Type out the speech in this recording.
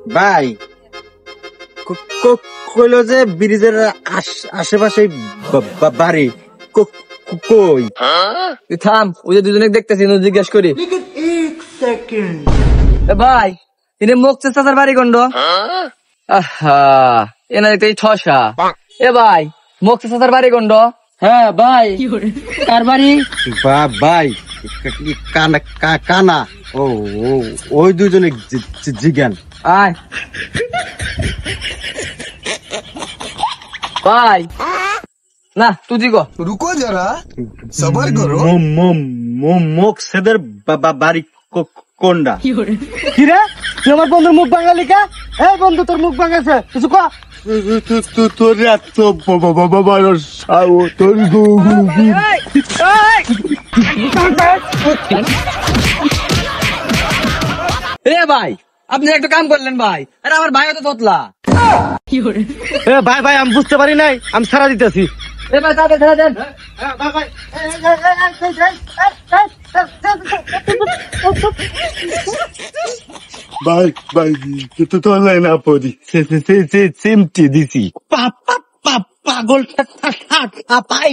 ভাই কইলো যে ব্রিজের আশেপাশে বাড়ি কই? তুই থাম, ওই যে দুজনে দেখতেছি জিজ্ঞেস করি। ভাই তিনি মুক্তি চাচার বাড়ি কোন? আহা এনা দেখতে ঠসা। ভাই মুক্তি চাচার বাড়ি কোন? হ্যাঁ ভাই, কার বাড়ি? ভাই কানা কানা ও ওই দুজনে জিজ্ঞান। আয় ভাই না তুই গো रुको जरा सबर करो। মুখ সেদের বাড়ি কোনটা? কিরে তুই আমার বন্ধুর মুখ বাঙালি কা? এই বন্ধু তোর মুখ বাঙাছে কিছু ক। তোর এত বয়স তোর এ ভাই আপনি একটা কাম করলেন ভাই, আরে আমার ভাই তো তোতলা। ভাই ভাই আমি বুঝতে পারি নাই, আমি সারা দিতেছি। এ ভাই তাদের ছেড়ে দেন। ভাই ভাই তো না পড়ি চিমটি দিছি পাগল পাই